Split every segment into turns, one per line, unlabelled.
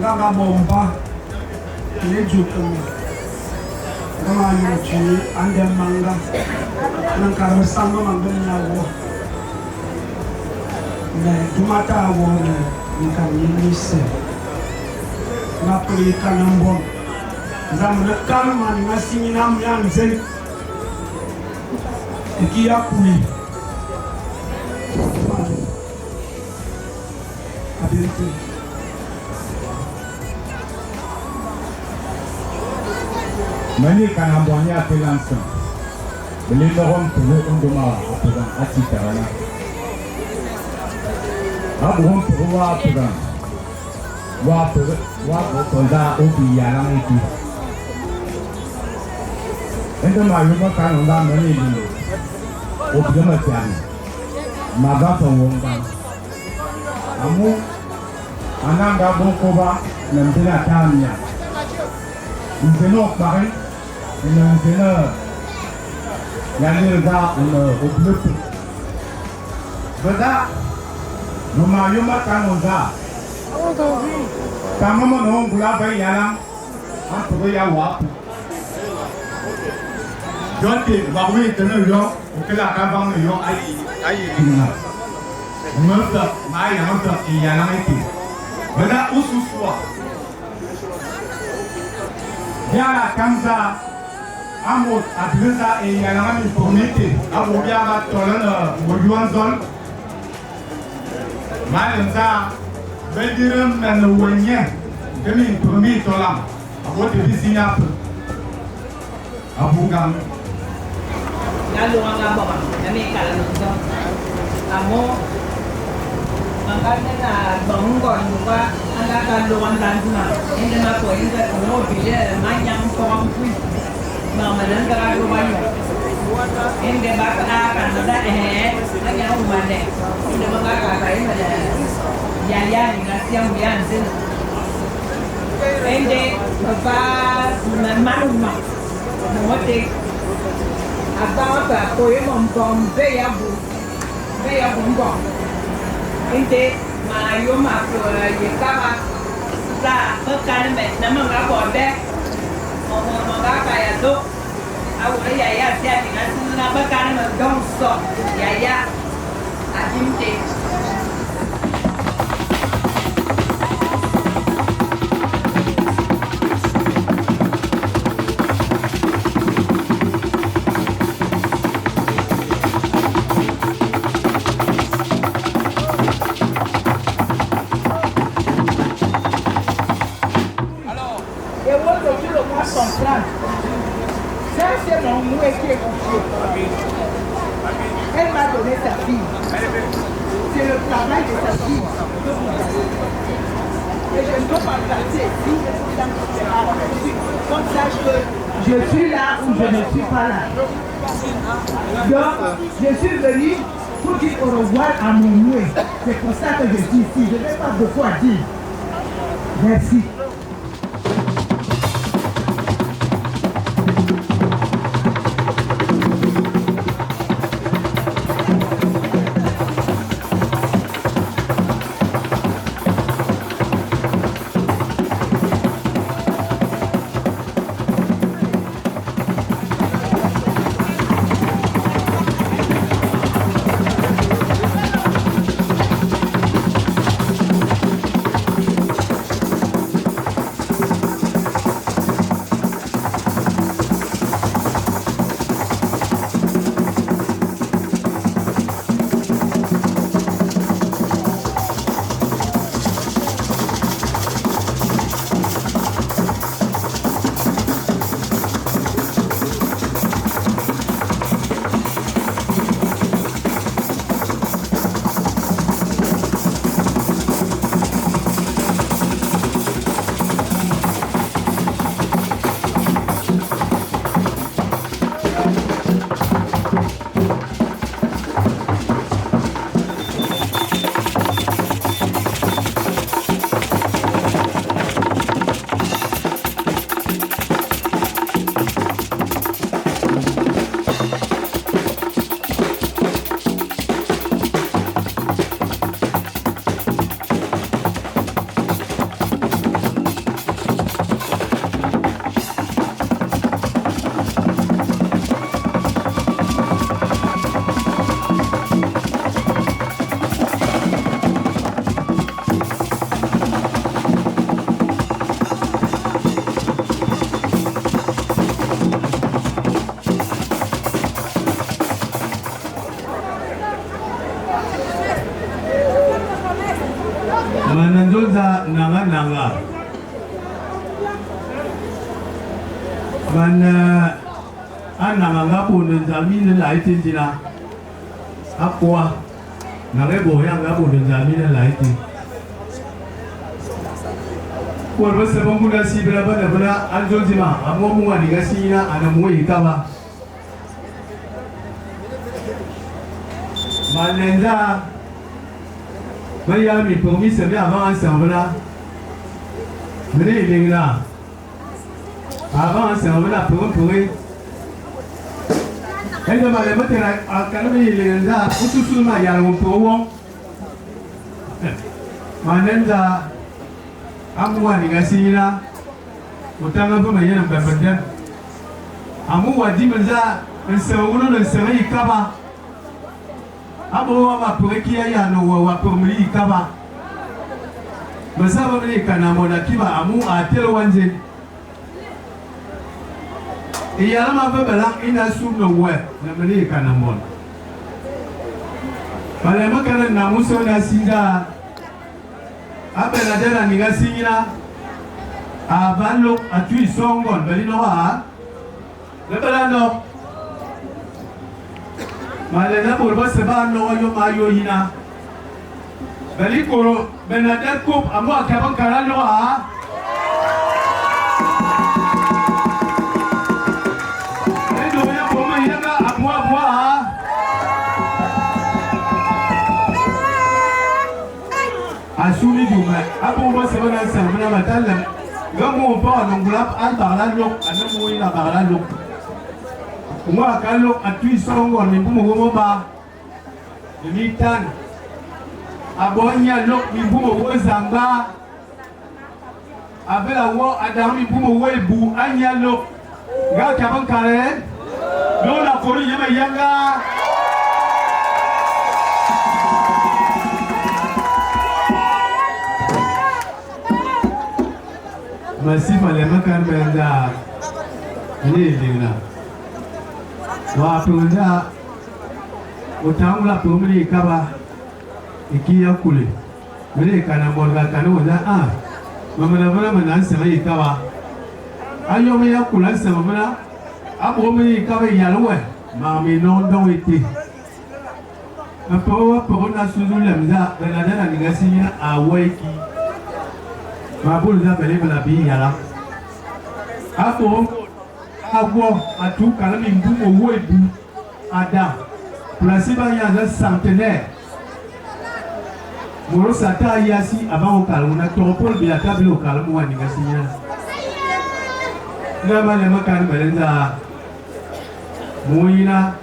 Nga bomba ne jukumi kama yuchi ande manga nan karo sanga manga nyawo ne tumata wo ni kanise na pri kanambo zamana kalma ni masini nam yanze ikia kuli abirite
Mani kanambonya pelansan. Beli norom tuh unduma apuran atikarana. Abuhom tuh apuran. Wapuran ubi yalang itu. Endo mayuma kan unda mani ini. Ubi macam. Maga pengongkang. Kamu anak gabung koba nanti nakamnya. Insenok bagai Insenok yang dirga ublut. Beda, rumah yuma kan udah. Kamu menung gula bayi yalang, aku bayi awak. Jadi, bagai itu yo, kita kabang yo ai ina. Masa, mai yang masa yalang itu. Beda ususwa. Yala kamza amot adresa e yalama mi formité abo biama tolana wojuan zon malenza bediram na wonye demi promi tolam abo de bisinya abugam
lalu anga baba kami kala nungso amo makanya na banggon juga anda kalau wantan sana ini nak kau ini kalau bila macam kawan pun mamalan kalau banyak ini bakal akan ada hanya rumah deh ini bakal kain ada jaya yang biar sini ini bapak manuma mesti apa kau yang mempom beya bumbong Inte mà vô mặt rồi gì các bạn ra tất cả những mẹ nắm bằng các bọn bé một các cái lúc aku udah ya siap dengan kenapa kan mendong sok ya ajimte
central. Ça, c'est mon mouet qui est confié. Elle m'a donné sa fille. C'est le travail de sa fille. Et je ne peux pas passer ici. Comme ça, je suis là ou je ne suis pas là. Donc, je suis venue pour dire au revoir à mon mouet. C'est pour ça que je suis ici. Je n'ai pas beaucoup à dire. Merci.
Mananzoza nanga man ananga puno zamini laiti jina akwa narebo yanga puno zamini laiti kwa bose bonguna sibira bana anzozima amomu wanigasina anamuwe ikaba manenza Miami pour moi c'est bien avant ensemble là. Venez les là. Avant ensemble là pour eux. Elle demande de mettre à calmer les là pour tout le monde y a un pour Manenza amwa ni gasina. Utanga pour me yana babanda. Amu wadi menza nsewuno nsewe ikaba. Abo wa pour qui ya no wa pour mi kaba masaba ni kana mona kiba amu atelo wanje iya ma bebela ina suno we na mani kana mona pale makana na muso na singa abela dela ni gasina abalo atui songon belino wa lebela no Malena burba seba no yo mayo hina. Bali koro benader kup amu akabang karan no a. Edo ya boma hina amu amu a. Asumi duma abu bo seba na samna matalam. Gamu pa nongulap al bagla lok anamu ina bagla lok. Moi, quand on a tué son on est pour me ba. Le mi-temps. Abonya lok mi bumo wo zamba. Abela wo adam mi bumo wo ebu anya lok. Ga kaban kare. No la kori yema yanga. Masih malah makan benda. Ini dia. Wah benda. Utang lah pembeli kaba. Iki ya kule. Mereka nak borga kanu dah Mana mana sama ikawa. Ayo me ya kula sama mana. Abu me ikawa ya luwe. Mami non dong itu. Apa nak susu lemza. Benar ni gasinya awaki. Mabul dah beli belabi ya lah. Aku atu kalau minggu mau ibu ada. Pelasiban yang ada centenaire. Moro sata yasi abang kalau nak topol bila tak bilo kalau muan ni gasinya. Nama makan berendah. Muina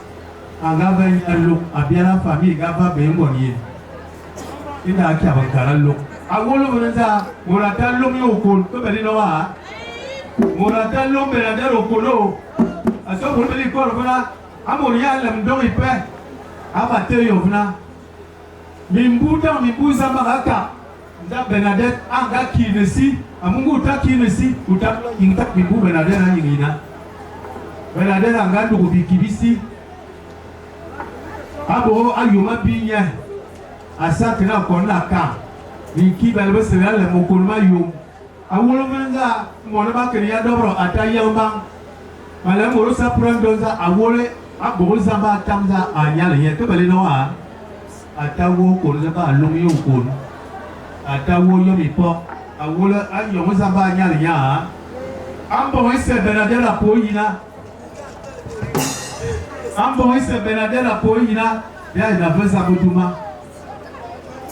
anggap yang abiara family gapa bemboni. Ini akhir abang kalau luk. Awal berendah muratan luk yukun tu beri nawa. Muratan luk berendah rukulo. Asal pun beri kor puna. Amuria lem dong ipe. Apa terio puna. Mimbu sama kakak. Nda Bernadette anga kinesi. Amungu uta kinesi. Uta ingtak mimbu Bernadette na yingina. Bernadette anga ndugu bikibisi. Abo ayuma binya. Asa kena kona ka. Niki balba segala mukulma yum. Awolo menza mona ba keriya dobro atayang bang. Malam urus sapuran donza awole abo zamba tamza anyale yeto balinoa. Atawo kun zaba long yukun. Atawo yomipo. Awole ayong zamba anyale ya. Ambo ise Bernadette la poyina. Ambo ise Bernadette la poyina. Ya ina vesa butuma.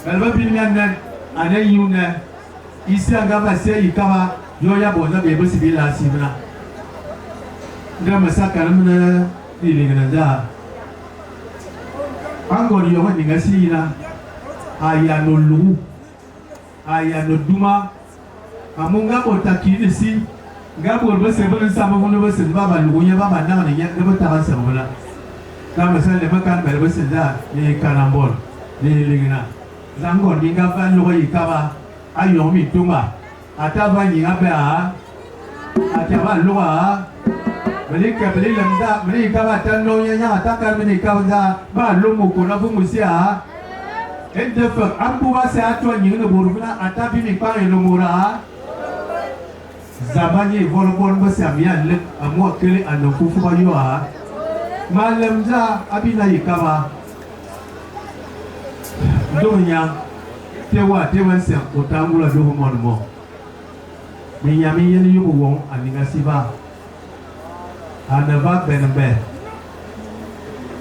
Balba binyan ane yune. Isi agaba se ikawa yoya boza bebe sibila sibna. Ndama sakara mna dilingana za. Angori yoga ningasina aya no lu aya no duma amunga botakini si ngabo bese bese sama bono bese baba lugunya baba nana nya ngabo tabansa bola. Ndama sale makan bele bese za ni karambol ni lingina. Zango ninga fa lugo ikawa ayo mi tumba ataba nyinga ba ataba luwa mereka beli lemda mereka batan lonya nya takkan mereka ba lumu kuna bumusia endefak ambu ba se atwa nyinga buruna atabi mi pa lumura zabanye volbon ba se amia le amwa kele anokufu ba yoa malemza abina ikawa donya tewa se otangula do monmo minyami yeni yugo won aninga siba anava benbe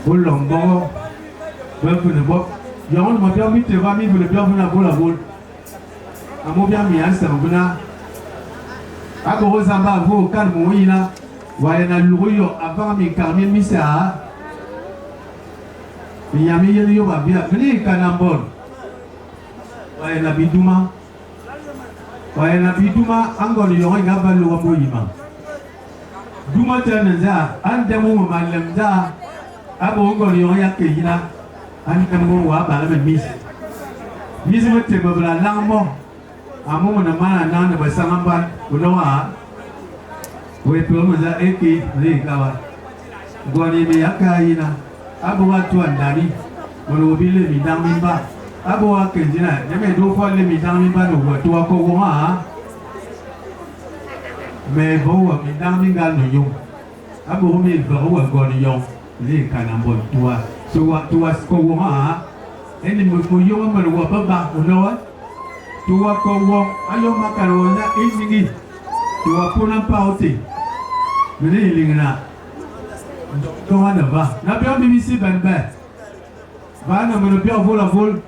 ulombo wepune bo yon mo pia mi teva mi vule pia vuna bola bol amo bia mi ansa mbuna ako zamba vo kan moina wayena luyo ava mi karmi misa minyami yeni yugo bia ni kanambon wayena biduma angoni yonga ngaba luwa moyima duma tanza andemu malemza abo ngoni yonga yakina andemu wa bala mis mete babla langmo amu na mana nana basangamba unawa we promoza eki likawa ngoni me yakayina abo watu andani molobile midamimba abo wakenjina nyame do fole midami ba no watu wako goma me bo wa midami ga no yo abo mi bo wa go no yo le kanambo tuwa ko goma eni mo yo ma no wa baba no tuwa ko wo ayo makaro na izingi tuwa puna pauti mene ilingna to wana ba na bia BBC benbe ba na mo bia vola vol.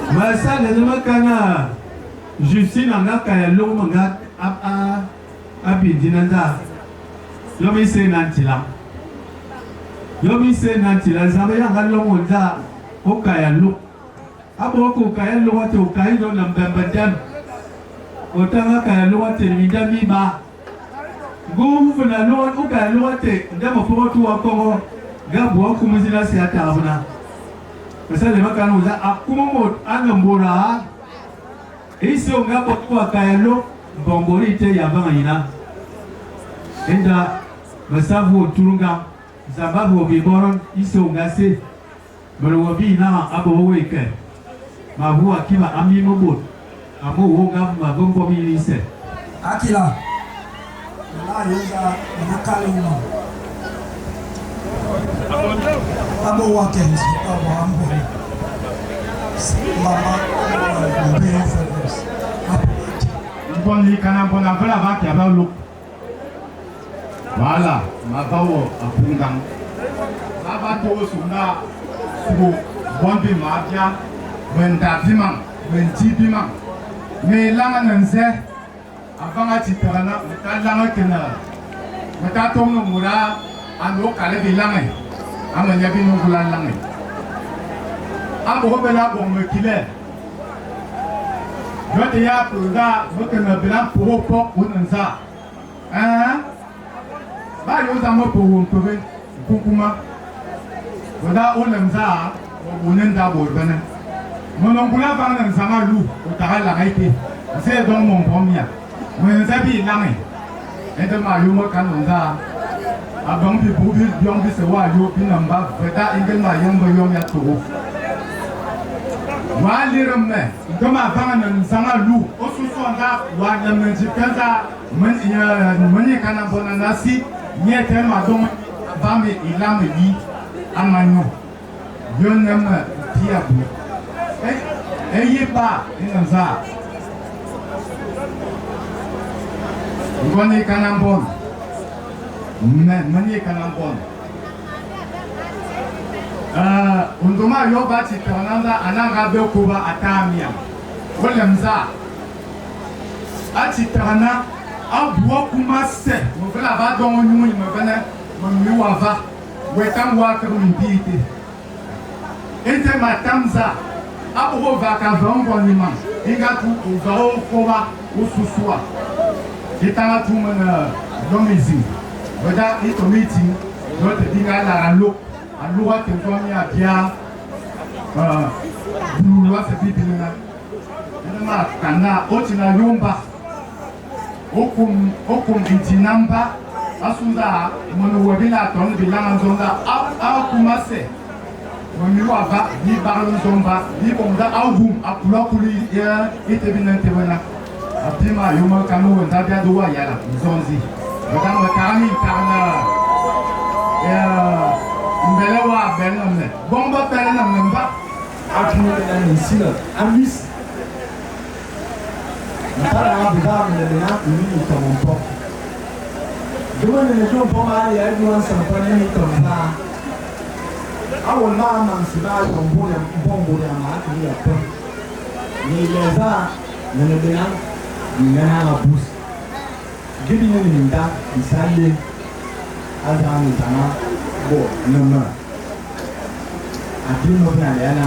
Masa lazima kana Justine anga kaya longo nga abidina za lomi se nantila Yomi se nanti la zabe ya ngalo monza okaya lu. Abo ko kaya lu wate okayi do nambambadam. Otanga kaya lu wate midami ba. Nguvu na lu okaya lu wate ndamo fotu wako gabu kumuzila si atabuna. Masale makano za akumo angambora. Iso ngabo kwa kaya lu bombori te yabanga ina. Enda masavu turunga Zababu obiboron iso ngase Malowabi na abo weke Mabu akiba ami mobot Amo woga mabombo milise
Akila La yoga nakaluma Abo wakens Abo ambo Mama Mbe fedes
Mboni kana mbona vela vaki abalo. Voilà, ma bawo apundang. Aba to sunda sugo bombi mafia, wenda bimang, wendi bimang. Me langa nanze, abanga chitarana, meta langa kena. Meta tongo mura, ando kale bilanga. Ama nyabi nungula langa. Abo hobela bombe kile. Jote ya punda, mokena bilang poro pok unanza. Ba yo za mo po wontobe kukuma wada onem za wonen da borbana monon kula ba nan sama lu o ta la gaite se don mon pomia men za bi langai ende ma yo mo kan za abang bi bu bi biong bi se wa yo bi namba wada ende ma yo mo yo ya to wa liram me do ma ba nan sama lu o su so nda wa na men ji kaza men ya men kana bona nasi Niete madon bame ilame di amanyo yonem tiabu ba inanza ngoni kanambon mani kanambon unduma yo ba chitananda ananga be kuba atamia wolemza achitana Abuwa kuma se, mvela va don nyuni mvena, mmiwa va, wetam waka mbiti. Ente matamza, abuwa vaka vango niman, inga tu uvao kowa ususua. Itanga tu mana domizi, weda ito meeting, yote dinga la ralo, aluwa tezomi apia, buluwa se bibina. Ena kana otina yomba. Okum itinamba asunda mono wabila ton bilanga zonda akumase momiwa va di barlo zomba di bonda album akula kuli ya ite binante wana apima yoma kanu wanda bia do yala zonzi madame kami kana ya mbelewa benamne bomba pelenamne mba
akimo na nisina amis Para abdar na na ni tompo. Duma ne jo poma ya duan sampani ni tompa. Awo mama siba tombo ya bombo ya ma ki ya to. Ni leza ne bena ni na bus. Gibi ni nda isale azami tama bo nama. Adi no na ya na.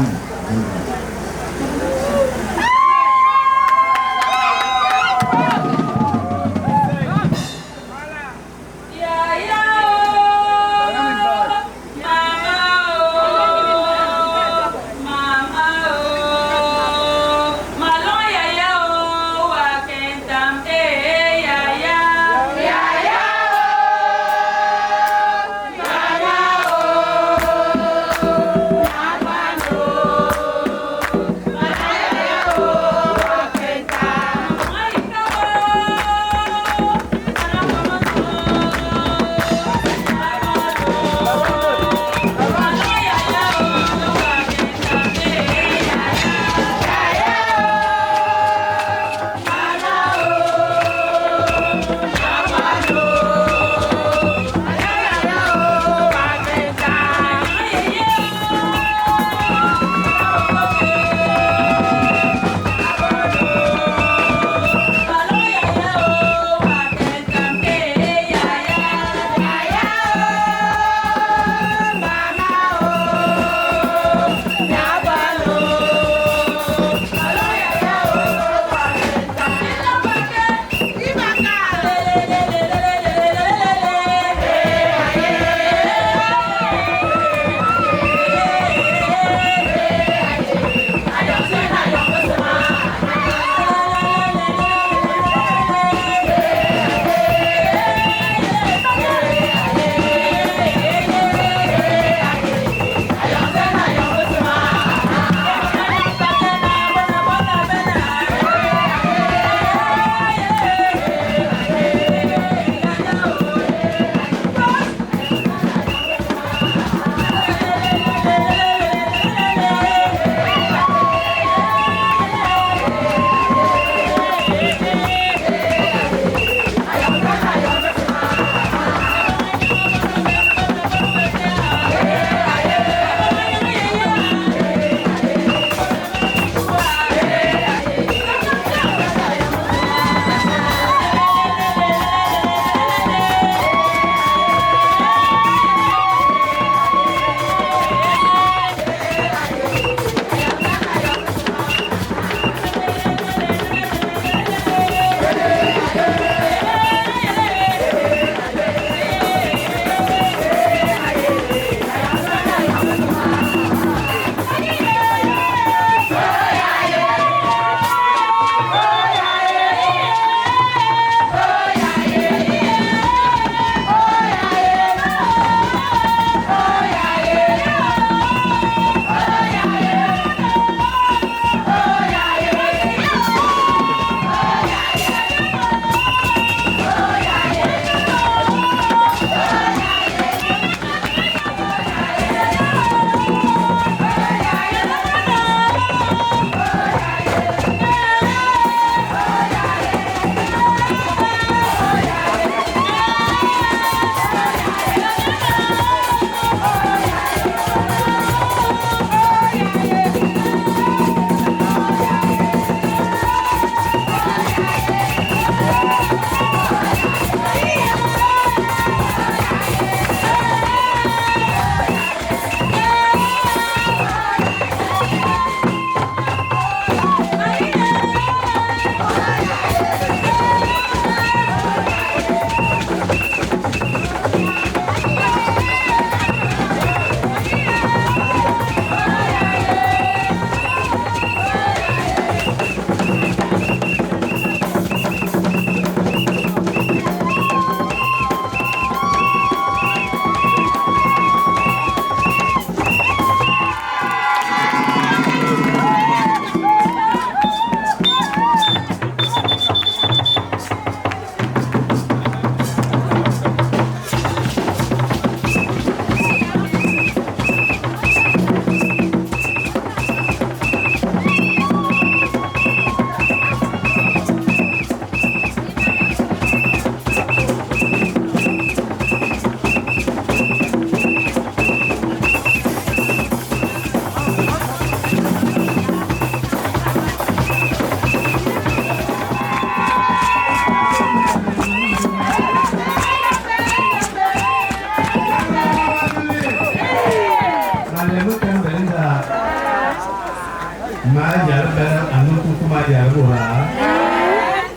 anu kuma ya rora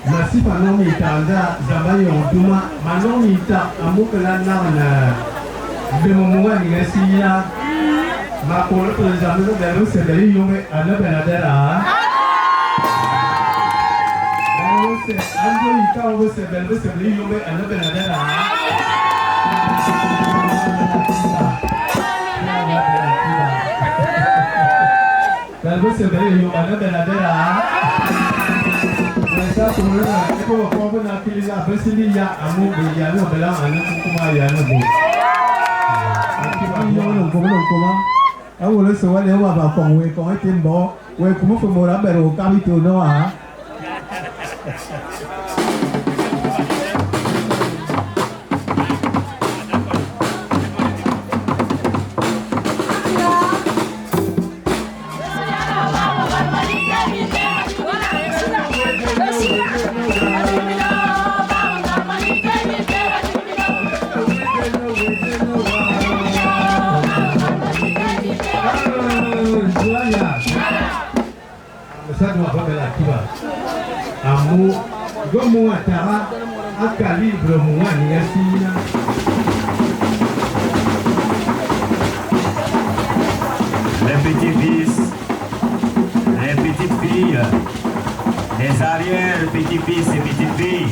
masih panon ita anda zaman yang cuma manon ita amu kelana na demongan ni siya makolo tu zaman tu baru sedari yome anda benadera baru se ando ita baru sedari yome anda benadera baru sedari yome anda benadera Saya pernah aku waktu nak pilih lah bersini ya amu biar lu belang anak kuma ya nak bu. Aku yang kuma. Aku lu soal dia apa kong we kong itu bo we kuma pemula baru kami tu no ah. Amu gomu atara akali bromu ani asina
les petits-fils, les petites filles, les arrières petits-fils et petites filles.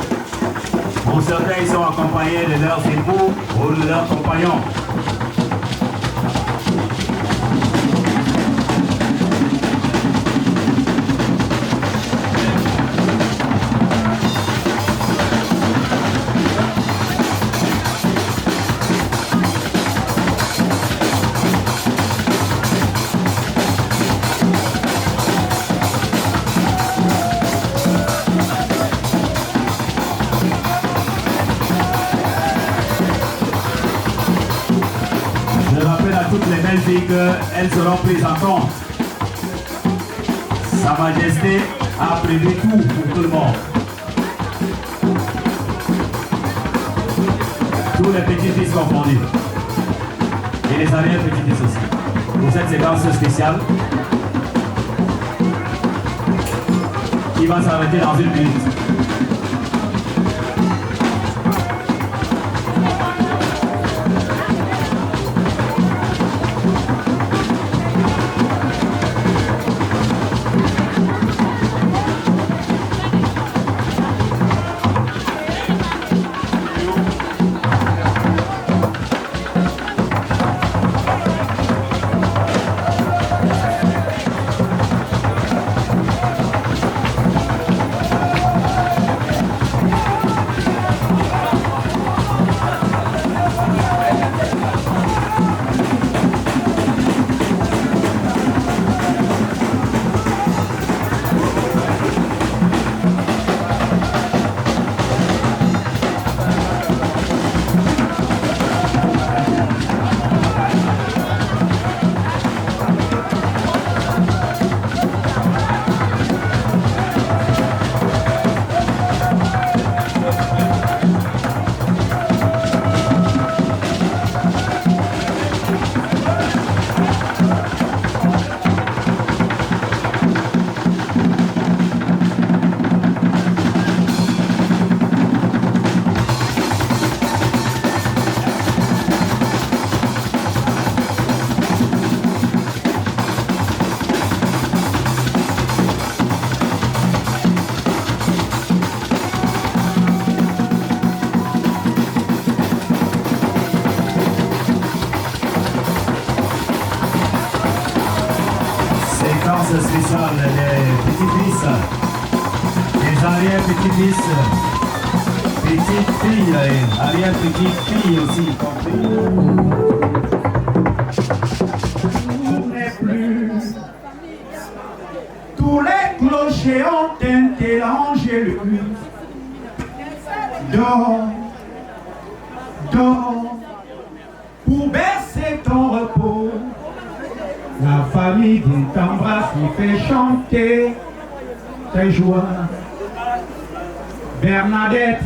Pour certains, ils sont accompagnés de leurs époux ou de leurs compagnons. Qu'elles seront prises en compte. Sa Majesté a prévu tout pour tout le monde. Tous les petits-fils confondus. Et les arrière-petits-fils aussi. Pour cette séquence spéciale qui va s'arrêter dans une minute. Spécial les petits-fils, les arrière-petits-fils, petites filles et arrière-petites filles aussi
Plus. Tous les clochers ont teinté l'angélus. Dors, dors, pour bercer ton repos. La famille qui t'embrasse, qui fait chanter tes joies. Bernadette,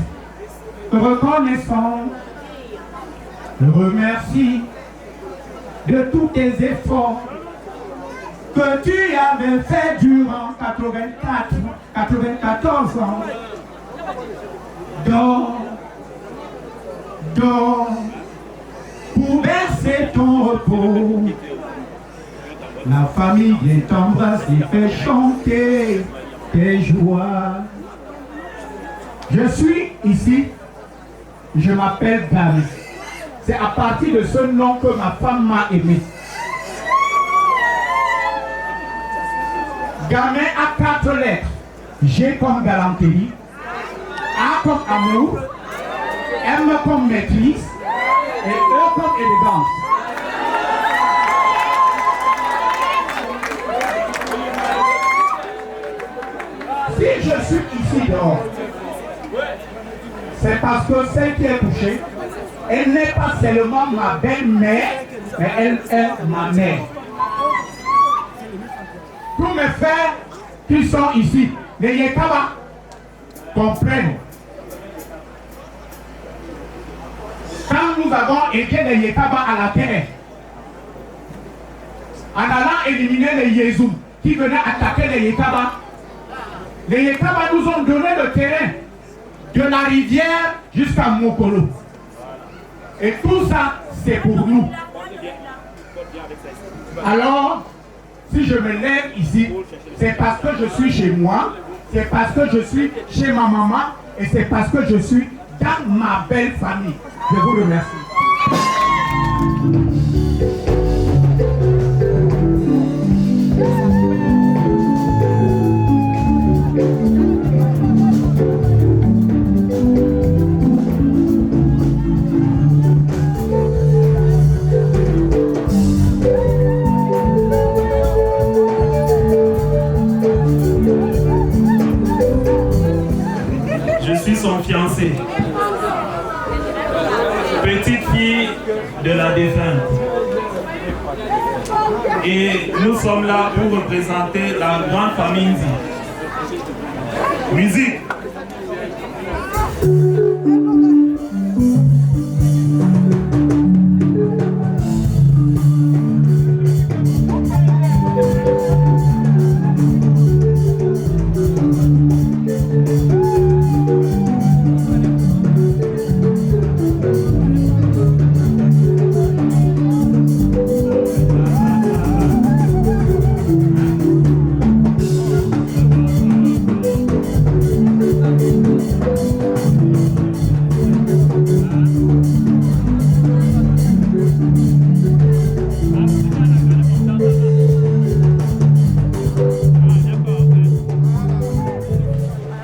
reconnaissant, remercie de tous tes efforts
que tu avais fait durant 94 ans. Dors, dors, pour bercer ton repos. La famille t'embrasse et fait chanter tes joies. Je suis ici, je m'appelle Gamin. C'est à partir de ce nom que ma femme m'a aimé. Gamin a 4 lettres. G comme galanterie, A comme amour, M comme maîtrise et E comme élégance. Si je suis ici dehors, c'est parce que celle qui est couchée, elle n'est pas seulement ma belle-mère, mais elle est ma mère. Tous mes frères qui sont ici, les Yekaba, comprennent. Quand nous avons aidé les Yekaba à la terre, en allant éliminer les Yézoum qui venaient attaquer les Yekaba nous ont donné le terrain de la rivière jusqu'à Mokolo. Et tout ça, c'est pour nous. Alors, si je me lève ici, c'est parce que je suis chez moi, c'est parce que je suis chez ma maman et c'est parce que je suis dans ma belle famille. Je vous remercie.
Je suis son fiancé, petite fille de la défunte. Et nous sommes là pour représenter la grande famille Nzi. Musique.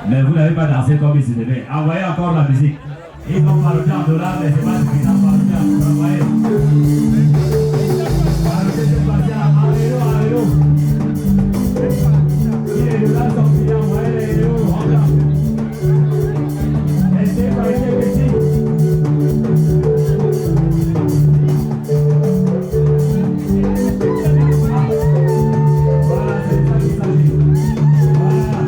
Mais vous n'avez pas dansé comme il se devait. Envoyez encore la musique. Ils vont parler en dollars, mais c'est pas suffisant. Envoyez. Si les dollars sont finis, envoyez les euros. Laissez parler petit. Voilà, c'est ça qu'il s'agit. Voilà.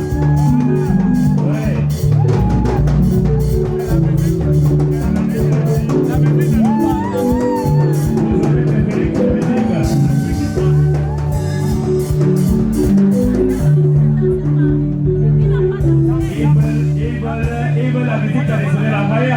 La visite traditionnelle, envoyez.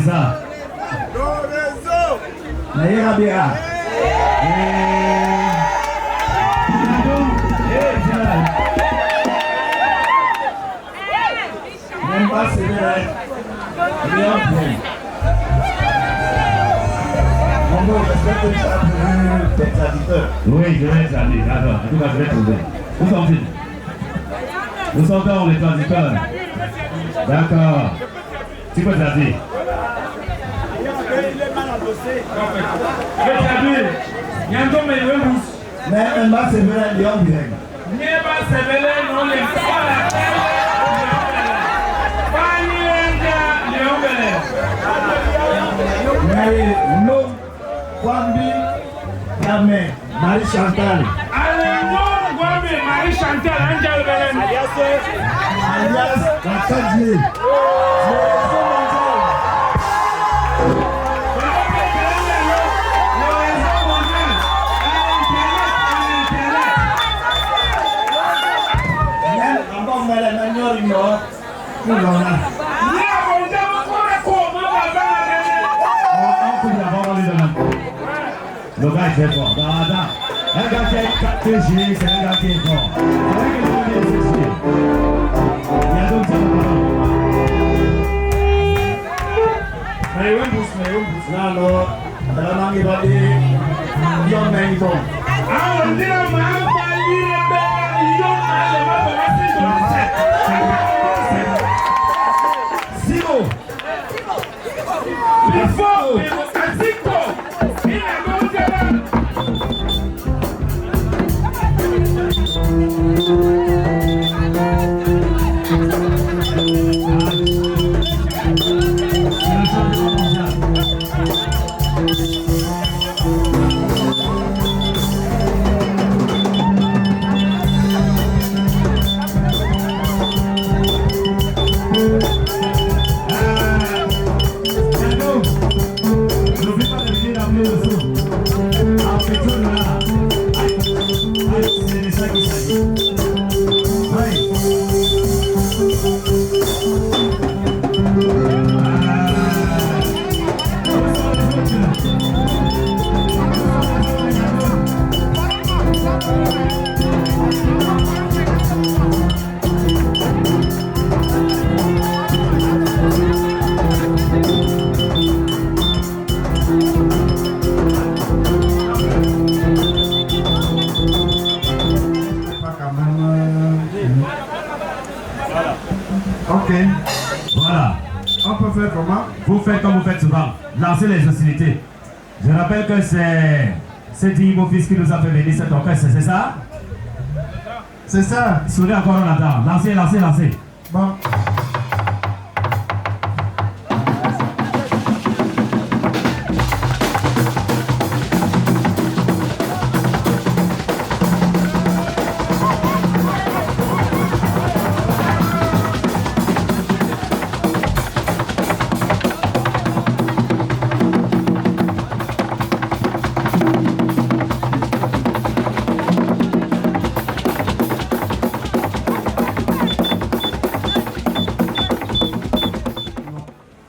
ça.
Naïra Béa. Même pas c'est vrai. Bien bien. On respecte les traditeurs.
Oui, je vais aller. Alors, en tout cas, je vais trouver. Où sont-ils? Nous sommes dans les traditeurs. D'accord. Tu peux traduire.
Mais même pas c'est vrai. Bien bien. Mais non, Kwambi, Yamé, Marie Chantal.
Marie Chantal,
Alias Kakadji.
Le gars est très fort. Un gars qui est TG, c'est un gars qui est fort. C'est vrai que l'on est sexy. Il y a d'autres
Non, non. Dalam mangi bali, dia main itu. Zero.
Voilà.
On peut faire comment?
Vous faites comme vous faites souvent. Lancez les hostilités. Je rappelle que c'est Dimo Fils qui nous a fait venir cet orchestre, c'est ça?
C'est ça.
Souriez encore, on attend. Lancez, lancez, lancez.
Bon.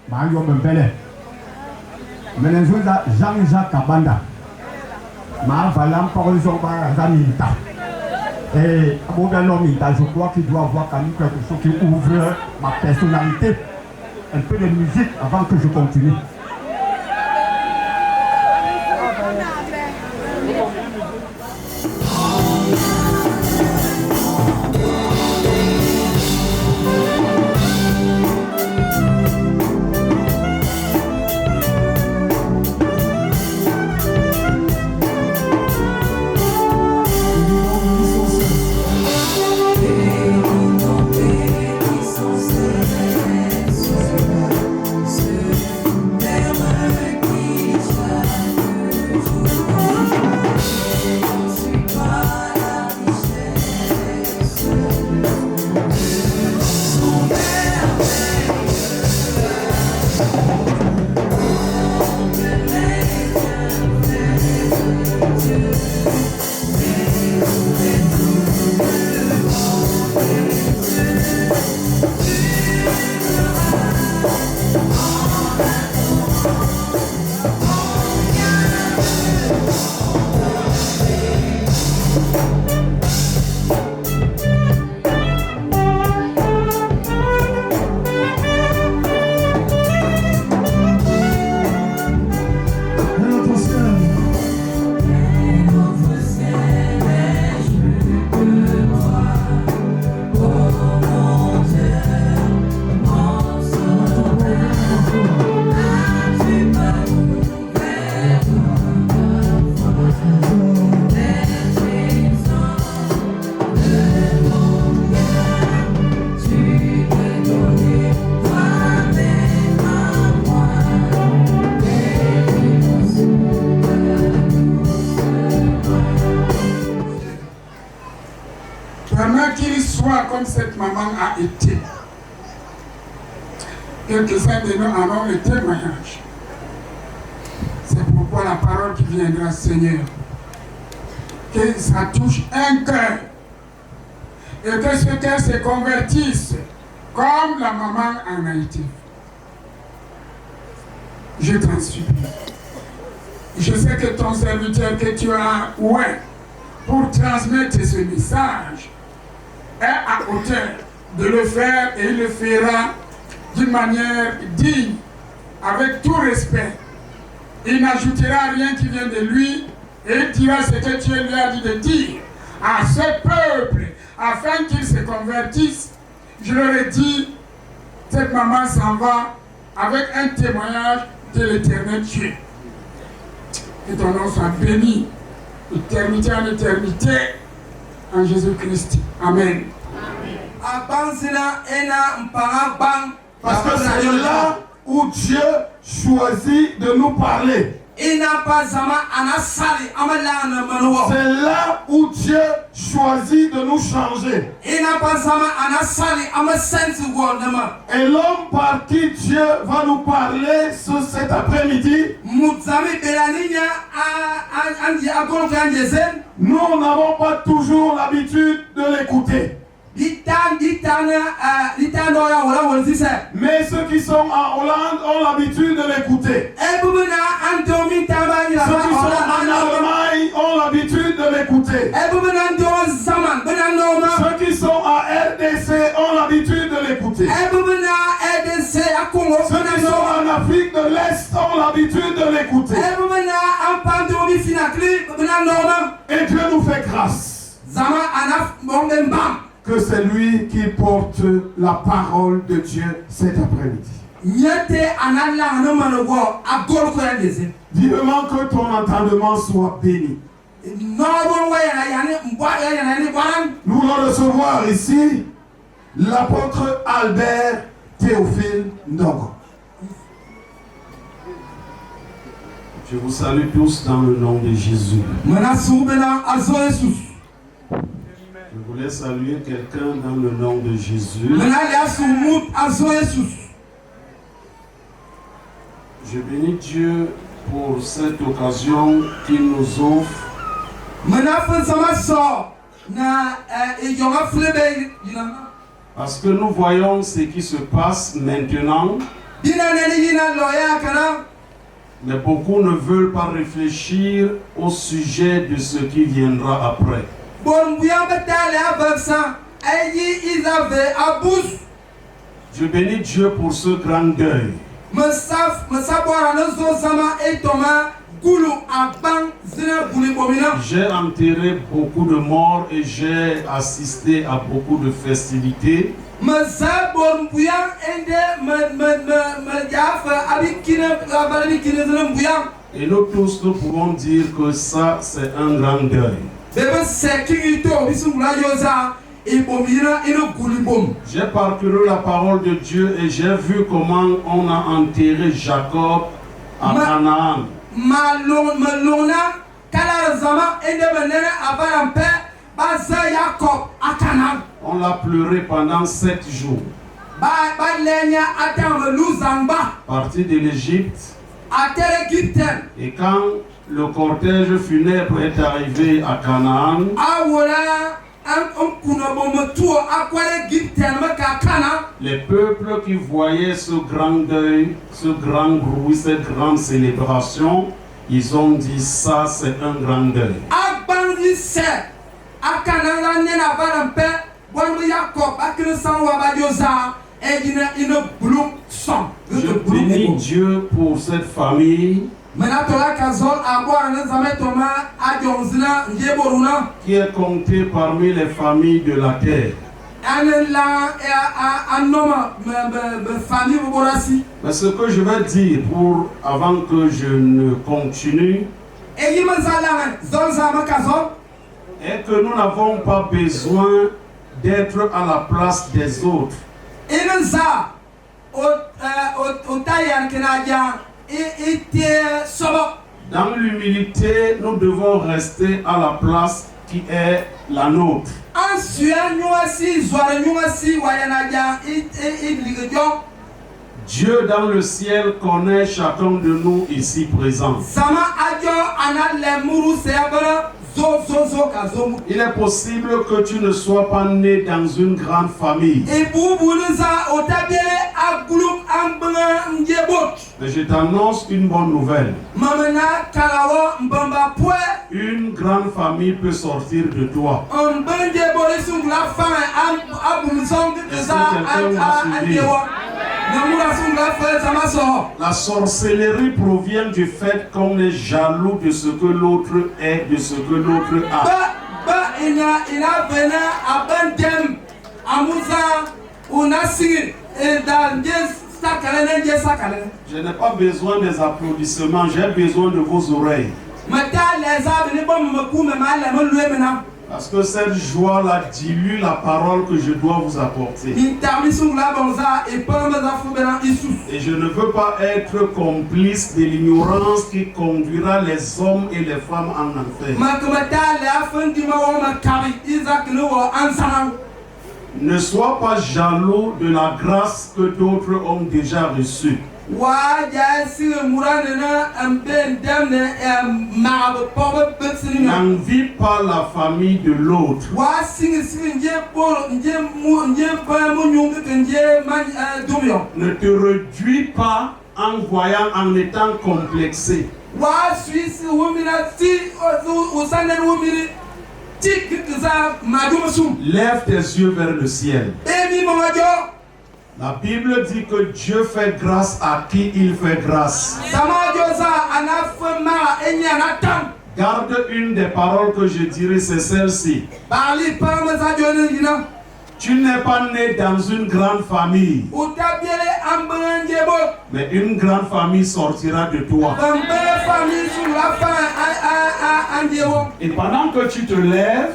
Mario Mbele. Menezuela Jean-Jacques Kabanda. Ma valam Corison Zamita. Et à mon je crois qu'il doit avoir quand même quelque chose qui ouvre ma personnalité. Un peu de musique avant que je continue.
Ce maman a été. Quelques-uns de nous en ont le témoignage. C'est pourquoi la parole qui viendra, Seigneur, que ça touche un cœur et que ce cœur se convertisse comme la maman en a été. Je t'en supplie. Je sais que ton serviteur que tu as pour transmettre ce message est à hauteur de le faire et il le fera d'une manière digne, avec tout respect. Il n'ajoutera rien qui vient de lui et il dira ce que Dieu lui a dit de dire à ce peuple afin qu'il se convertisse. Je leur ai dit, cette maman s'en va avec un témoignage de l'éternel Dieu. Que ton nom soit béni, éternité en éternité, en Jésus-Christ. Amen.
Parce que c'est là où Dieu choisit de nous parler. C'est là où Dieu choisit de nous changer. Et l'homme par qui Dieu va nous parler cet après-midi, nous n'avons pas toujours l'habitude de l'écouter. Mais ceux qui sont en Hollande ont l'habitude de l'écouter. Ceux qui sont en Allemagne ont l'habitude de l'écouter. Ceux qui sont en RDC ont l'habitude de l'écouter. Ceux qui sont en Afrique de l'Est ont l'habitude de l'écouter. Et Dieu nous fait grâce que c'est lui qui porte la parole de Dieu cet après-midi. Vivement que ton entendement soit béni. Nous allons recevoir ici l'apôtre Albert Théophile Ndogo.
Je vous salue tous dans le nom de Jésus. Je voulais saluer quelqu'un dans le nom de Jésus. Je bénis Dieu pour cette occasion qu'il nous offre. Parce que nous voyons ce qui se passe maintenant. Mais beaucoup ne veulent pas réfléchir au sujet de ce qui viendra après. Je bénis Dieu pour ce grand deuil. J'ai enterré beaucoup de morts et j'ai assisté à beaucoup de festivités. Et nous tous, nous pouvons dire que ça, c'est un grand deuil. J'ai parcouru la parole de Dieu et j'ai vu comment on a enterré Jacob à Canaan. On l'a pleuré pendant 7 jours. Parti de l'Égypte. Et quand le cortège funèbre est arrivé à Canaan, les peuples qui voyaient ce grand deuil, ce grand bruit, cette grande célébration, ils ont dit ça, c'est un grand deuil. Je bénis Dieu pour cette famille qui est comptée parmi les familles de la terre. Mais ce que je vais dire avant que je ne continue est que nous n'avons pas besoin d'être à la place des autres. Dans l'humilité, nous devons rester à la place qui est la nôtre. Dieu dans le ciel connaît chacun de nous ici présents. Il est possible que tu ne sois pas né dans une grande famille. Mais je t'annonce une bonne nouvelle. Une grande famille peut sortir de toi. La sorcellerie provient du fait qu'on est jaloux de ce que l'autre est, de ce que l'autre a. Je n'ai pas besoin des applaudissements, j'ai besoin de vos oreilles. Parce que cette joie-là dilue la parole que je dois vous apporter. Et je ne veux pas être complice de l'ignorance qui conduira les hommes et les femmes en enfer. Ne sois pas jaloux de la grâce que d'autres ont déjà reçue. N'envie pas la famille de l'autre. Ne te réduis pas en voyant, en étant complexé. Lève tes yeux vers le ciel. La Bible dit que Dieu fait grâce à qui il fait grâce. Garde une des paroles que je dirai, c'est celle-ci. Tu n'es pas né dans une grande famille, mais une grande famille sortira de toi. Et pendant que tu te lèves,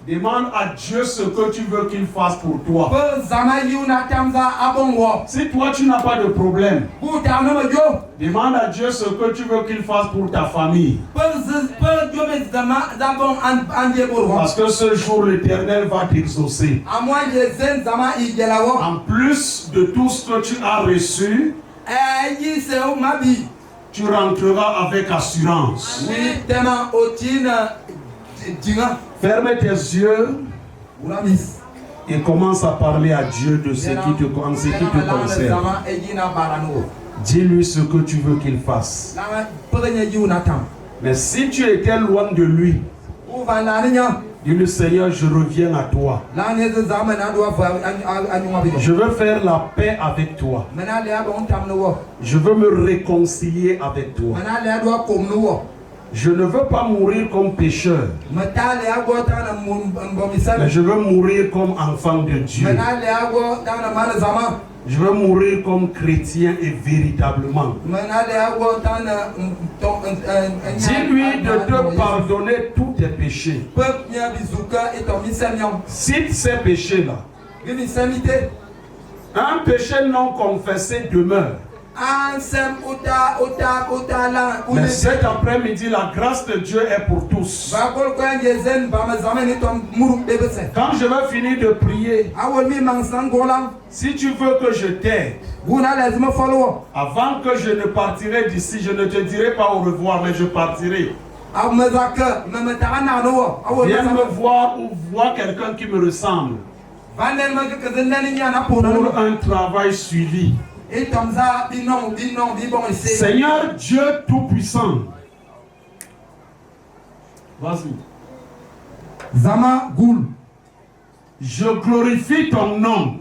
demande à Dieu ce que tu veux qu'il fasse pour toi. Si toi tu n'as pas de problème, demande à Dieu ce que tu veux qu'il fasse pour ta famille. Parce que ce jour l'Éternel va t'exaucer. En plus de tout ce que tu as reçu, tu rentreras avec assurance. Ferme tes yeux et commence à parler à Dieu de ce qui te concerne. Dis-lui ce que tu veux qu'il fasse. Mais si tu étais loin de lui, dis-le, Seigneur, je reviens à toi. Je veux faire la paix avec toi. Je veux me réconcilier avec toi. Je ne veux pas mourir comme pécheur, mais je veux mourir comme enfant de Dieu. Je veux mourir comme chrétien et véritablement. Dis-lui de te pardonner tous tes péchés. Cite ces péchés-là. Un péché non confessé demeure. Mais cet après-midi, la grâce de Dieu est pour tous. Quand je vais finir de prier, si tu veux que je t'aide, avant que je ne partirai d'ici, je ne te dirai pas au revoir, mais je partirai. Viens me voir ou voir quelqu'un qui me ressemble pour un travail suivi. Seigneur Dieu Tout-Puissant, vas-y. Je glorifie ton nom.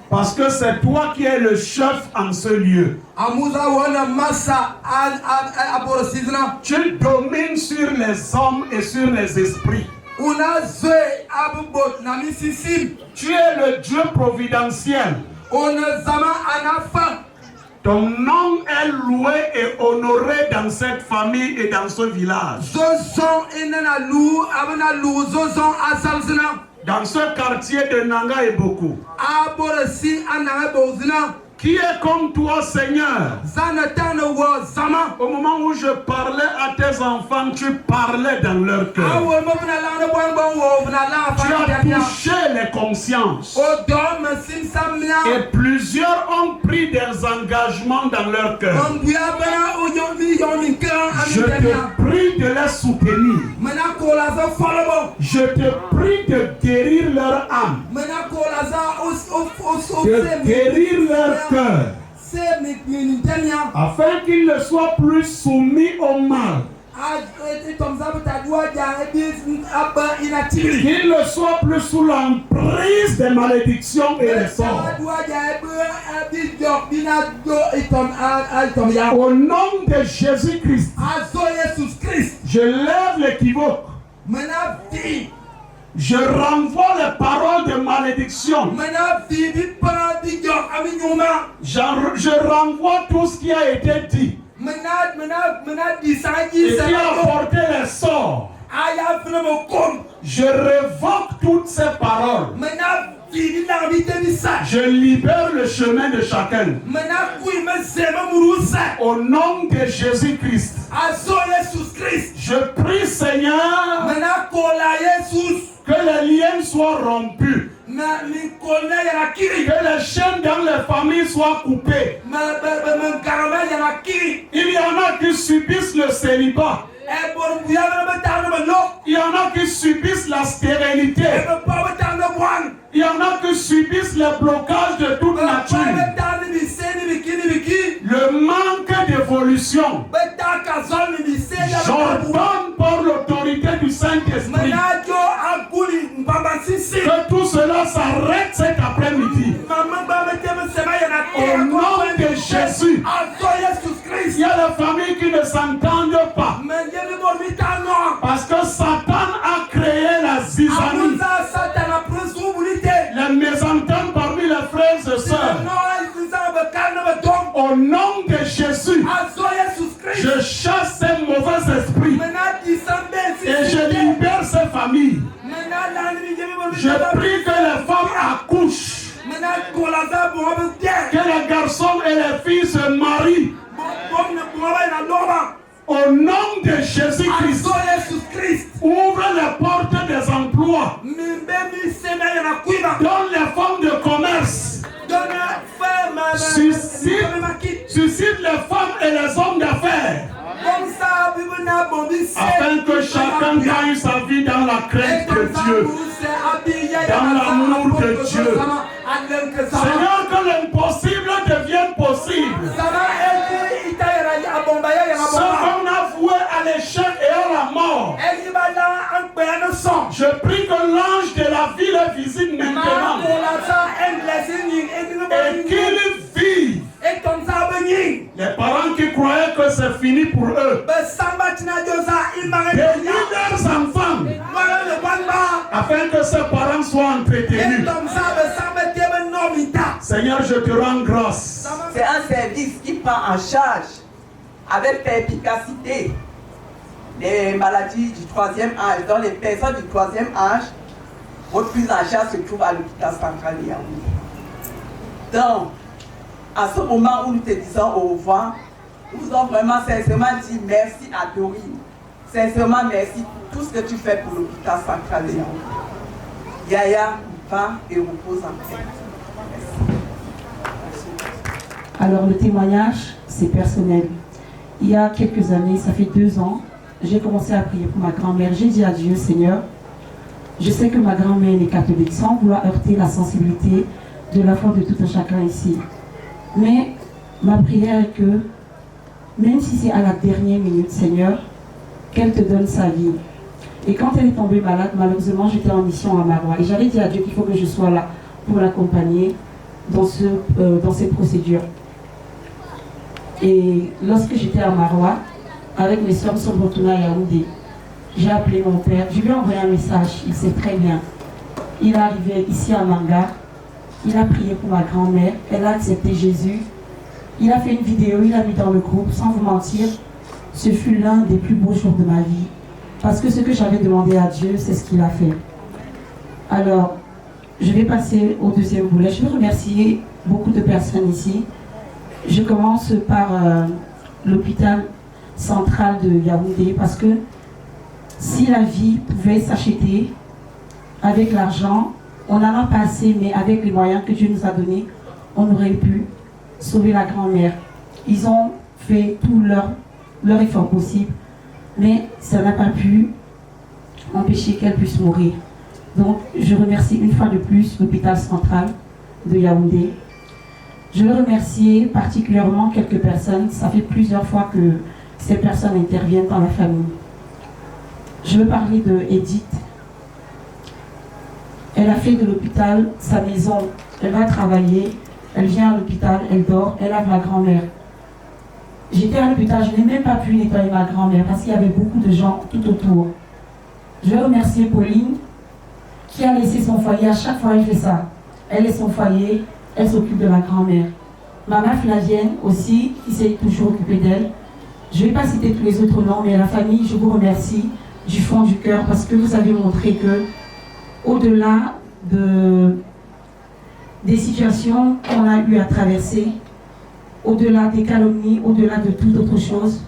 Parce que c'est toi qui es le chef en ce lieu. Tu domines sur les hommes et sur les esprits. Tu es le Dieu providentiel. Ton nom est loué et honoré dans cette famille et dans ce village. Dans ce quartier de Nanga et beaucoup.
Qui est comme toi, Seigneur? Au moment où je parlais à tes enfants, tu parlais dans leur cœur. Tu as touché les consciences. Et plusieurs ont pris des engagements dans leur cœur. Je te prie de les soutenir. Je te prie de guérir leur âme. De guérir leur cœur, afin qu'ils ne soient plus soumis au mal, qu'ils ne soient plus sous l'emprise des malédictions et des sorts. Au nom de Jésus-Christ, je lève l'équivoque. Je renvoie les paroles de malédiction. Je renvoie tout ce qui a été dit et qui a apporté les sorts. Je révoque toutes ces paroles. Je libère le chemin de chacun. Au nom de Jésus-Christ, je prie, Seigneur, que les liens soient rompus, que les chaînes dans les familles soient coupées. Il y en a qui subissent le célibat. Il y en a qui subissent la stérilité. Il y en a qui subissent les blocages de toute nature. Le manque d'évolution. J'ordonne par l'autorité du Saint-Esprit que tout cela s'arrête cet après-midi. Au nom de Jésus, il y a des familles qui ne s'entendent pas. Parce que Satan a créé la zizanie. Les mésententes parmi les frères et sœurs. Au nom de Jésus, je chasse ces mauvais esprits et je libère ces familles. Je prie que les femmes accouchent, que les garçons et les filles se marient. Au nom de Jésus-Christ, ouvre les portes des emplois. Donne les femmes de commerce. Suscite les femmes et les hommes d'affaires. Afin que chacun gagne sa vie dans la crainte de Dieu, dans l'amour de Dieu. Seigneur, que l'impossible devienne possible. Ce qu'on a voué à l'échec et à la mort, je prie que l'ange de la vie les visite maintenant et qu'il vive. Les parents qui croyaient que c'est fini pour eux, délivre leurs enfants afin que ces parents soient entretenus. Seigneur, je te rends grâce.
C'est un service qui prend en charge avec perspicacité les maladies du 3e âge. Donc les personnes du 3e âge, votre prise en charge se trouve à l'hôpital central de Yaoundé. Donc, à ce moment où nous te disons au revoir, nous vous avons vraiment sincèrement dit merci à Dorine. Sincèrement merci pour tout ce que tu fais pour l'hôpital central de Yaoundé. Yaya, va et repose en paix.
Alors le témoignage, c'est personnel. Il y a quelques années, ça fait 2 ans, j'ai commencé à prier pour ma grand-mère. J'ai dit à Dieu, Seigneur, je sais que ma grand-mère est catholique, sans vouloir heurter la sensibilité de la foi de tout un chacun ici. Mais ma prière est que, même si c'est à la dernière minute, Seigneur, qu'elle te donne sa vie. Et quand elle est tombée malade, malheureusement, j'étais en mission à Marois. Et j'avais dit à Dieu qu'il faut que je sois là pour l'accompagner dans cette procédure. Et lorsque j'étais à Marois, avec mes soeurs, nous sommes retournés à Yaoundé. J'ai appelé mon père, je lui ai envoyé un message, il sait très bien. Il est arrivé ici à Manga, il a prié pour ma grand-mère, elle a accepté Jésus. Il a fait une vidéo, il a mis dans le groupe, sans vous mentir, ce fut l'un des plus beaux jours de ma vie. Parce que ce que j'avais demandé à Dieu, c'est ce qu'il a fait. Alors, je vais passer au deuxième volet. Je veux remercier beaucoup de personnes ici. Je commence par l'hôpital central de Yaoundé parce que si la vie pouvait s'acheter avec l'argent, on n'en a pas assez, mais avec les moyens que Dieu nous a donnés, on aurait pu sauver la grand-mère. Ils ont fait tout leur effort possible, mais ça n'a pas pu empêcher qu'elle puisse mourir. Donc, je remercie une fois de plus l'hôpital central de Yaoundé. Je veux remercier particulièrement quelques personnes. Ça fait plusieurs fois que ces personnes interviennent dans la famille. Je veux parler de Edith. Elle a fait de l'hôpital sa maison. Elle va travailler, elle vient à l'hôpital, elle dort, elle lave la grand-mère. J'étais à l'hôpital, je n'ai même pas pu nettoyer ma grand-mère parce qu'il y avait beaucoup de gens tout autour. Je veux remercier Pauline qui a laissé son foyer. À chaque fois, elle fait ça. Elle laisse son foyer, elle s'occupe de la grand-mère. Maman Flavienne aussi, qui s'est toujours occupée d'elle. Je ne vais pas citer tous les autres noms, mais la famille, je vous remercie du fond du cœur parce que vous avez montré que, au-delà des situations qu'on a eu à traverser, au-delà des calomnies, au-delà de toute autre chose,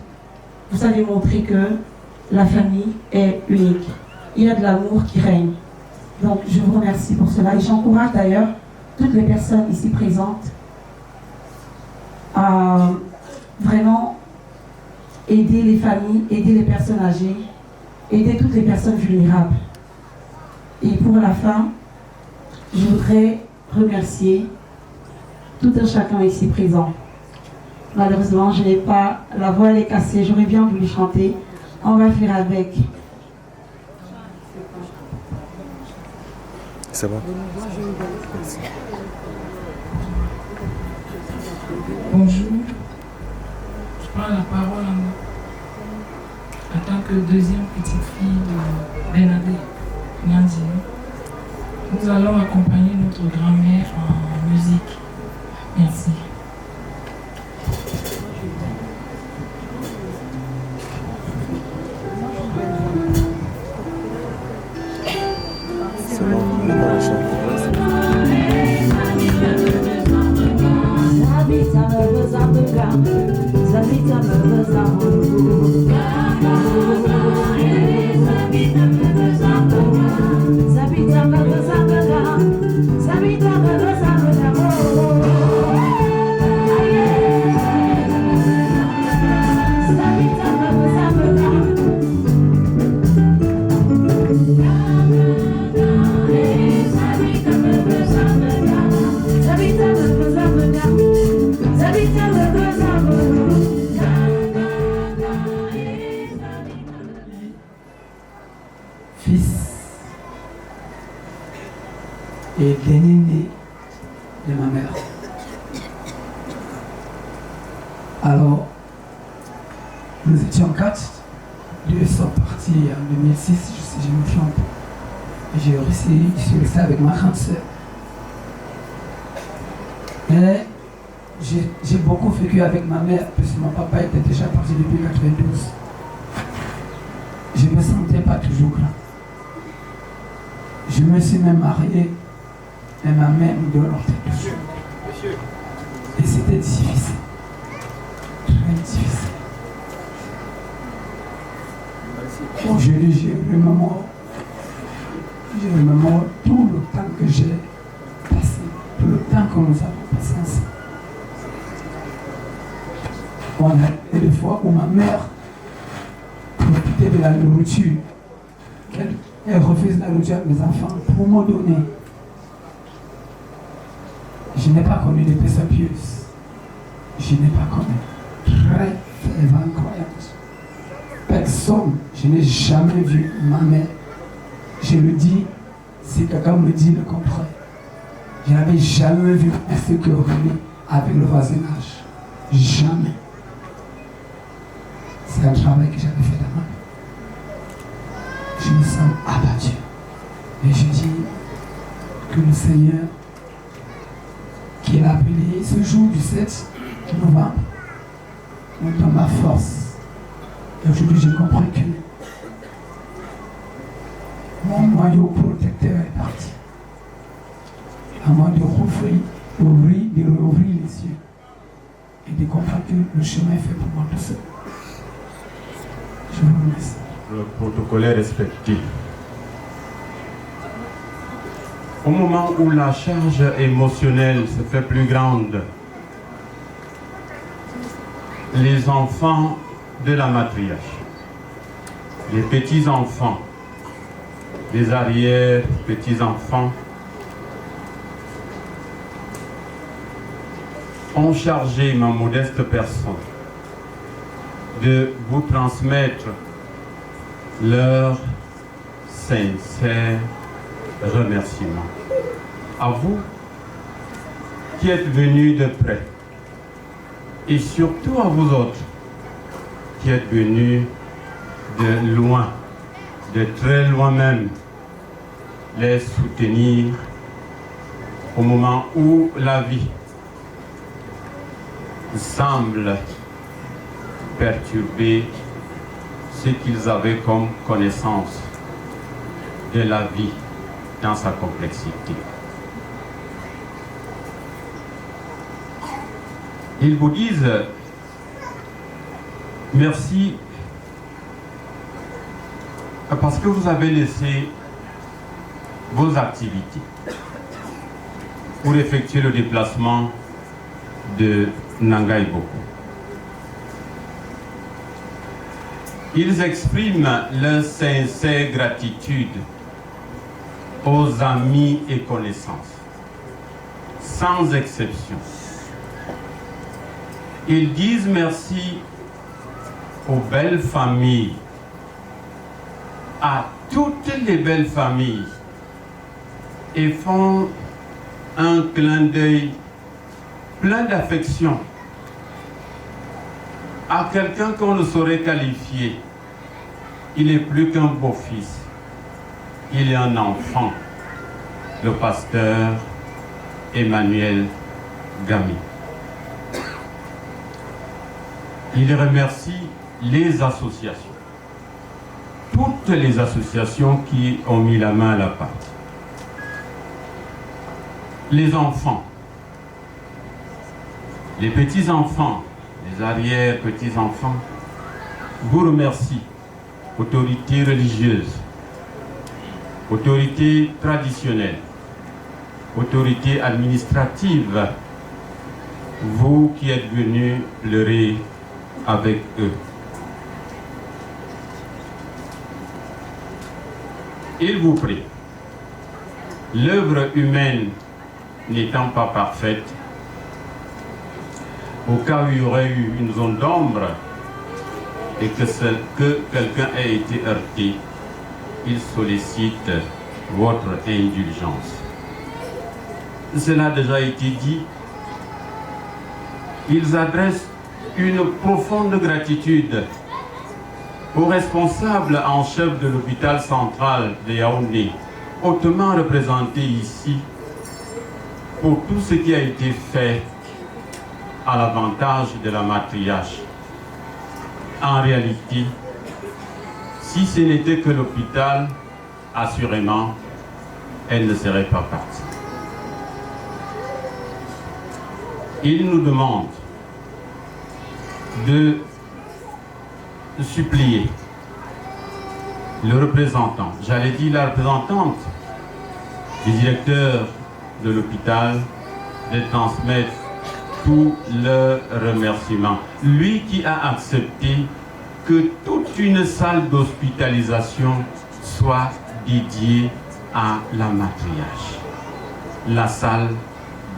vous avez montré que la famille est unique. Il y a de l'amour qui règne. Donc, je vous remercie pour cela. Et j'encourage d'ailleurs toutes les personnes ici présentes à vraiment aider les familles, aider les personnes âgées, aider toutes les personnes vulnérables. Et pour la fin, je voudrais remercier tout un chacun ici présent. Malheureusement, je n'ai pas, la voix elle est cassée, j'aurais bien voulu chanter. On va faire avec.
C'est bon.
Bonjour. Je prends la parole en tant que deuxième petite fille de Bernadette Nyanzi. Nous allons accompagner notre grand-mère en musique. Merci.
C'est bon, on est dans la chambre.
Et l'aîné de ma mère. Alors, nous étions 4. 2 sont partis en 2006, si je me trompe. Je suis resté avec ma grande sœur. Mais j'ai beaucoup vécu avec ma mère, parce que mon papa était déjà parti depuis 92. Je ne me sentais pas toujours là. Je me suis même marié. Et ma mère me donne l'ordre toujours. Et c'était difficile. Très difficile. Aujourd'hui, j'ai vraiment tout le temps que j'ai passé, tout le temps que nous avons passé ensemble. On a eu des fois où ma mère profitait de la nourriture. Elle refuse la nourriture à mes enfants pour me donner. Je n'ai pas connu des personnes pieuses. Je n'ai pas connu. Très fervent croyante. Personne, je n'ai jamais vu ma mère. Je le dis, si quelqu'un me dit le contraire. Je n'avais jamais vu un feu querellé avec le voisinage. Jamais. C'est un travail que j'avais fait dans ma vie. Je me sens abattu. Et je dis que le Seigneur qui a appelé ce jour du 7 novembre, me donne ma force. Et aujourd'hui, j'ai compris que mon noyau protecteur est parti. à moi de rouvrir les yeux et de comprendre que le chemin est fait pour moi tout seul. Je vous remercie.
Le protocole est respecté. Au moment où la charge émotionnelle se fait plus grande, les enfants de la matriarche, les petits-enfants, les arrière-petits-enfants ont chargé ma modeste personne de vous transmettre leur sincère remerciement. À vous qui êtes venus de près et surtout à vous autres qui êtes venus de loin, de très loin même, les soutenir au moment où la vie semble perturber ce qu'ils avaient comme connaissance de la vie dans sa complexité. Ils vous disent merci parce que vous avez laissé vos activités pour effectuer le déplacement de Nangai Boko. Ils expriment leur sincère gratitude aux amis et connaissances, sans exception. Ils disent merci aux belles familles, à toutes les belles familles, et font un clin d'œil plein d'affection à quelqu'un qu'on ne saurait qualifier. Il n'est plus qu'un beau-fils, il est un enfant, le pasteur Emmanuel Gami. Il remercie les associations, toutes les associations qui ont mis la main à la pâte. Les enfants, les petits-enfants, les arrière-petits-enfants, vous remercient. Autorités religieuses, autorités traditionnelles, autorités administratives, vous qui êtes venus pleurer avec eux. Il vous prie, l'œuvre humaine n'étant pas parfaite, au cas où il y aurait eu une zone d'ombre et que quelqu'un ait été heurté, il sollicite votre indulgence. Cela a déjà été dit. Ils adressent une profonde gratitude aux responsables en chef de l'hôpital central de Yaoundé, hautement représenté ici, pour tout ce qui a été fait à l'avantage de la matriarche. En réalité, si ce n'était que l'hôpital, assurément, elle ne serait pas partie. Il nous demande de supplier le représentant, j'allais dire la représentante du directeur de l'hôpital, de transmettre tous leurs remerciements. Lui qui a accepté que toute une salle d'hospitalisation soit dédiée à la matriarche, la salle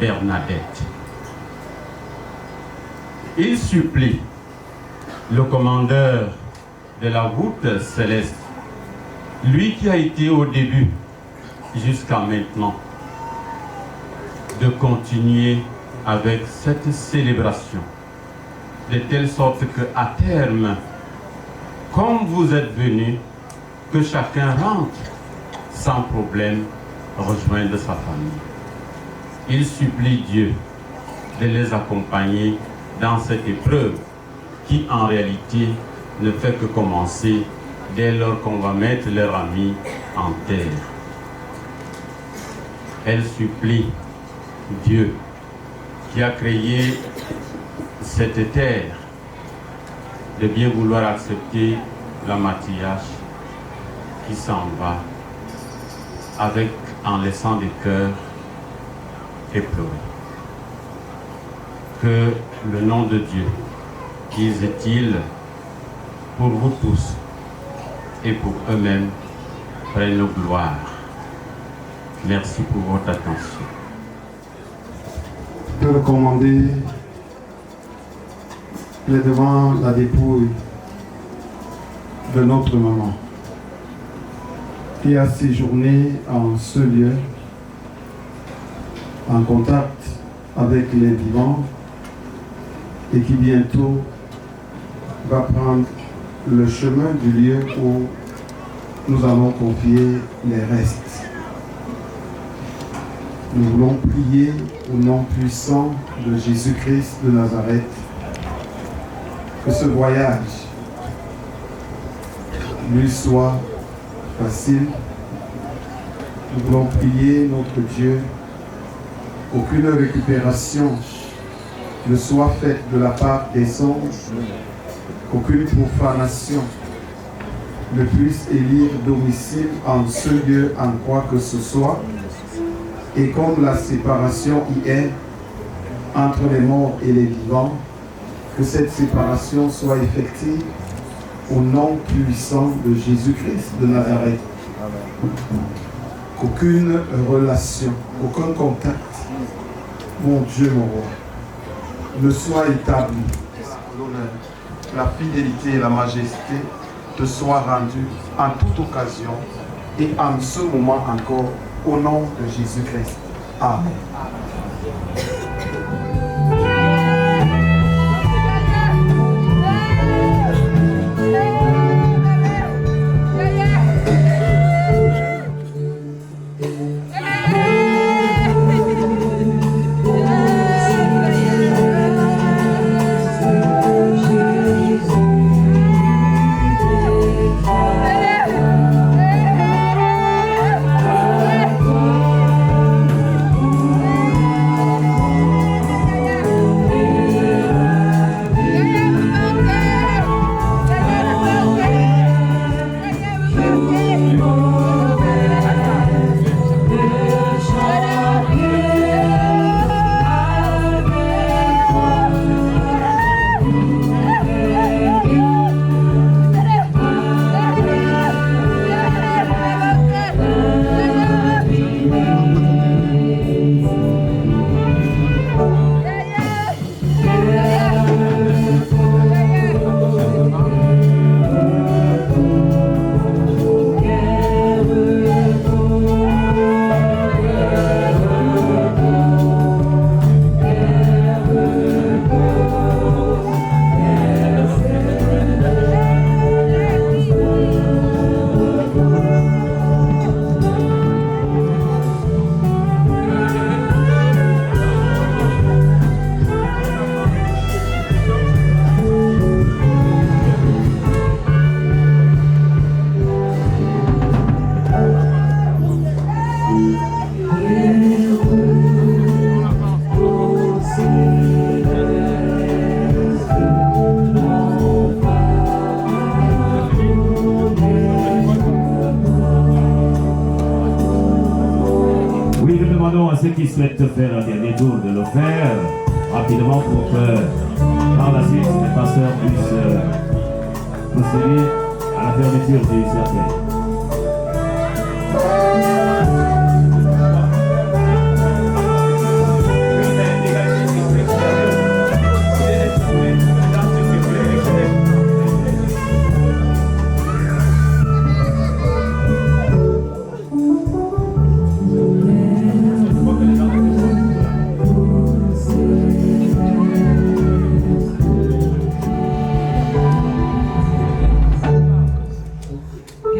Bernadette. Il supplie le commandeur de la voûte céleste, lui qui a été au début jusqu'à maintenant, de continuer avec cette célébration, de telle sorte qu'à terme, comme vous êtes venus, que chacun rentre sans problème rejoindre sa famille. Il supplie Dieu de les accompagner dans cette épreuve qui en réalité ne fait que commencer dès lors qu'on va mettre leur ami en terre. Elle supplie Dieu qui a créé cette terre de bien vouloir accepter la maquillage qui s'en va avec en laissant des cœurs éplorés. Que le nom de Dieu, disent-ils, pour vous tous et pour eux-mêmes, prenne gloire. Merci pour votre attention.
Je peux recommander devant la dépouille de notre maman qui a séjourné en ce lieu en contact avec les vivants et qui bientôt va prendre le chemin du lieu où nous allons confier les restes. Nous voulons prier au nom puissant de Jésus-Christ de Nazareth que ce voyage lui soit facile. Nous voulons prier notre Dieu, aucune récupération ne soit faite de la part des anges, qu'aucune profanation ne puisse élire domicile en ce lieu en quoi que ce soit, et comme la séparation y est entre les morts et les vivants, que cette séparation soit effective au nom puissant de Jésus-Christ de Nazareth. Qu'aucune relation, aucun contact, mon Dieu, mon roi, ne soit établi. L'honneur, la fidélité et la majesté te soient rendues en toute occasion et en ce moment encore, au nom de Jésus-Christ. Amen.
Ceux qui souhaitent faire un dernier tour de le faire rapidement pour que par la suite les pasteurs puissent procéder à la fermeture du cercueil.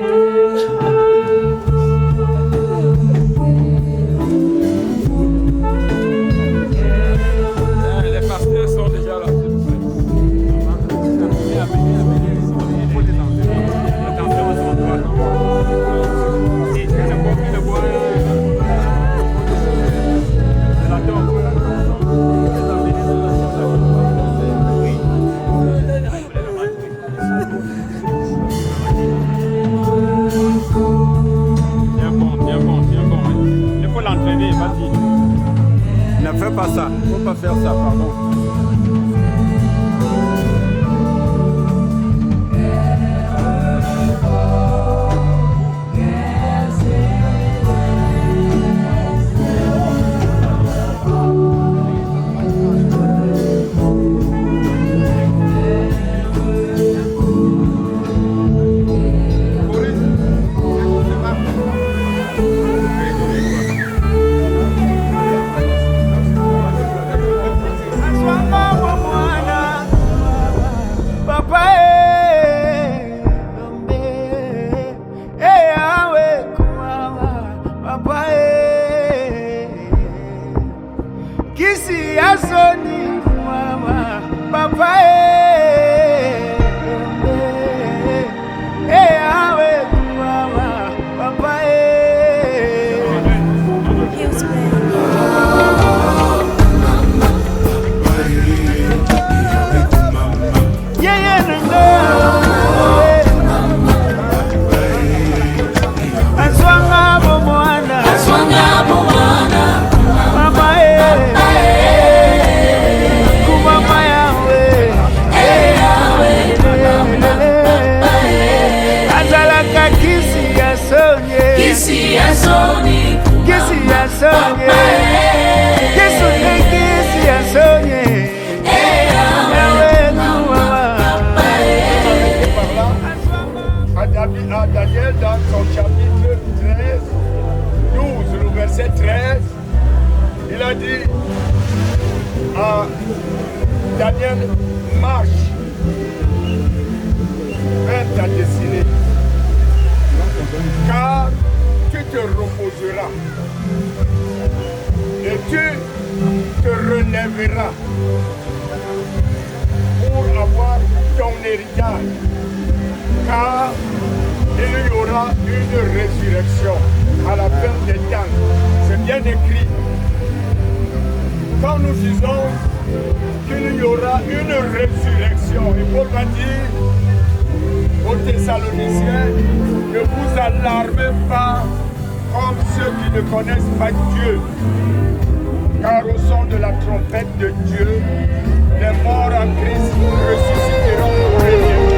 Yeah.
Faut pas faire ça, pardon.
Daniel, dans son chapitre 13, 12, le verset 13, il a dit à Daniel, marche vers ta destinée, car tu te reposeras et tu te relèveras pour avoir ton héritage, car il y aura une résurrection à la fin des temps. C'est bien écrit. Quand nous disons qu'il y aura une résurrection, et Paul va dire aux Thessaloniciens, ne vous alarmez pas comme ceux qui ne connaissent pas Dieu, car au son de la trompette de Dieu, les morts en Christ ressusciteront pour régner.